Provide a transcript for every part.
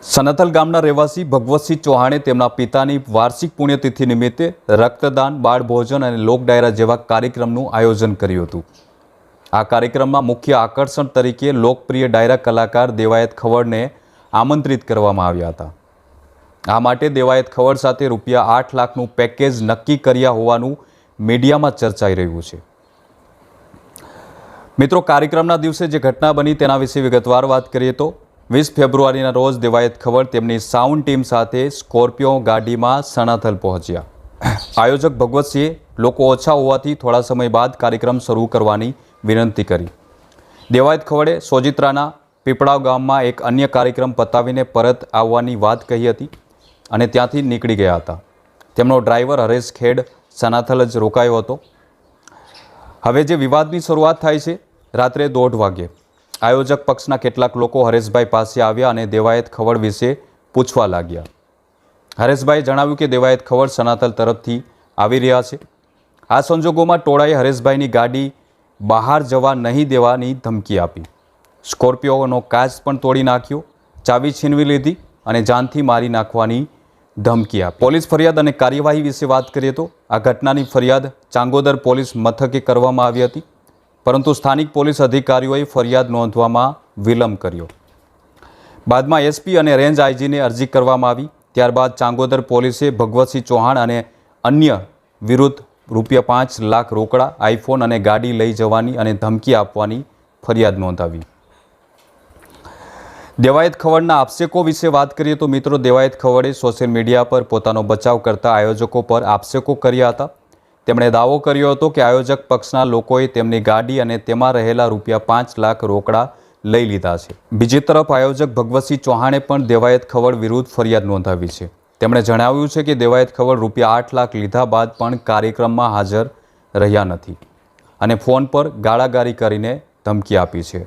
સનાથલ ગામના રહેવાસી ભગવતસિંહ ચૌહાણે તેમના પિતાની વાર્ષિક પુણ્યતિથિ નિમિત્તે રક્તદાન, બાળભોજન અને લોક ડાયરા જેવા કાર્યક્રમનું આયોજન કર્યું હતું। આ કાર્યક્રમમાં મુખ્ય આકર્ષણ તરીકે લોકપ્રિય ડાયરા કલાકાર દેવાયત ખવડને આમંત્રિત કરવામાં આવ્યા હતા। આ માટે દેવાયત ખવડ સાથે ₹8 લાખનું પેકેજ નક્કી કર્યા હોવાનું મીડિયામાં ચર્ચાઈ રહ્યું છે। મિત્રો, કાર્યક્રમના દિવસે જે ઘટના બની તેના વિશે વિગતવાર વાત કરીએ તો 20 ફેબ્રુઆરીના રોજ દેવાયત ખવડ તેમની સાઉન્ડ ટીમ સાથે સ્કોર્પિયો ગાડીમાં સનાથલ પહોંચ્યા। આયોજક ભગવતસિંહે લોકો ઓછા હોવાથી થોડા સમય બાદ કાર્યક્રમ શરૂ કરવાની વિનંતી કરી। દેવાયત ખવડે સોજિત્રાના પીપળાવ ગામમાં એક અન્ય કાર્યક્રમ પતાવીને પરત આવવાની વાત કહી હતી અને ત્યાંથી નીકળી ગયા હતા। તેમનો ડ્રાઈવર હરેશ ખેડ સનાથલ જ રોકાયો હતો। હવે જે વિવાદની શરૂઆત થાય છે, રાત્રે 1:30 વાગ્યે આયોજક પક્ષના કેટલાક લોકો હરેશભાઈ પાસે આવ્યા અને દેવાયત ખવડ વિશે પૂછવા લાગ્યા। હરેશભાઈએ જણાવ્યું કે દેવાયત ખવડ સનાથલ તરફથી આવી રહ્યા છે। આ સંજોગોમાં ટોળાએ હરેશભાઈની ગાડી બહાર જવા નહીં દેવાની ધમકી આપી। સ્કોર્પિયોનો કાચ પણ તોડી નાખ્યો, ચાવી છીનવી લીધી અને જાનથી મારી નાખવાની ધમકી આપી। પોલીસ ફરિયાદ અને કાર્યવાહી વિશે વાત કરીએ તો આ ઘટનાની ફરિયાદ ચાંગોદર પોલીસ મથકે કરવામાં આવી હતી, પરંતુ સ્થાનિક પોલીસ અધિકારીઓએ ફરિયાદ નોંધવામાં વિલંબ કર્યો। બાદમાં એસપી અને રેન્જ આઈજીને અરજી કરવામાં આવી। ત્યારબાદ ચાંગોદર પોલીસે ભગવતસિંહ ચૌહાણ અને અન્ય વિરુદ્ધ ₹5 લાખ રોકડા, આઈફોન અને ગાડી લઈ જવાની અને ધમકી આપવાની ફરિયાદ નોંધાવી। દેવાયત ખવડના આક્ષેપો વિશે વાત કરીએ તો મિત્રો, દેવાયત ખવડે સોશિયલ મીડિયા પર પોતાનો બચાવ કરતા આયોજકો પર આક્ષેપો કર્યા હતા। તેમણે દાવો કર્યો હતો કે આયોજક પક્ષના લોકોએ તેમની ગાડી અને તેમાં રહેલા ₹5 લાખ રોકડા લઈ લીધા છે। બીજી તરફ આયોજક ભગવતસિંહ ચૌહાણે પણ દેવાયત ખવડ વિરુદ્ધ ફરિયાદ નોંધાવી છે। તેમણે જણાવ્યું છે કે દેવાયત ખવડ ₹8 લાખ લીધા બાદ પણ કાર્યક્રમમાં હાજર રહ્યા નથી અને ફોન પર ગાળાગાળી કરીને ધમકી આપી છે।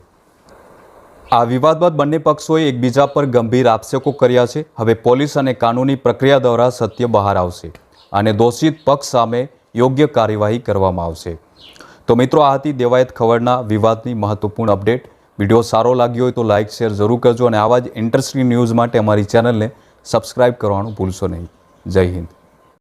આ વિવાદ બાદ બંને પક્ષોએ એકબીજા પર ગંભીર આક્ષેપો કર્યા છે। હવે પોલીસ અને કાનૂની પ્રક્રિયા દ્વારા સત્ય બહાર આવશે અને દોષિત પક્ષ સામે યોગ્ય કાર્યવાહી કરવામાં આવશે। તો મિત્રો, આ હતી દેવાયત ખવડના વિવાદની મહત્વપૂર્ણ અપડેટ। વિડીયો સારો લાગ્યો હોય તો લાઇક, શેર જરૂર કરજો અને આવા જ ઇન્ટરેસ્ટિંગ ન્યૂઝ માટે અમારી ચેનલને સબસ્ક્રાઇબ કરવાનું ભૂલશો નહીં। જય હિન્દ।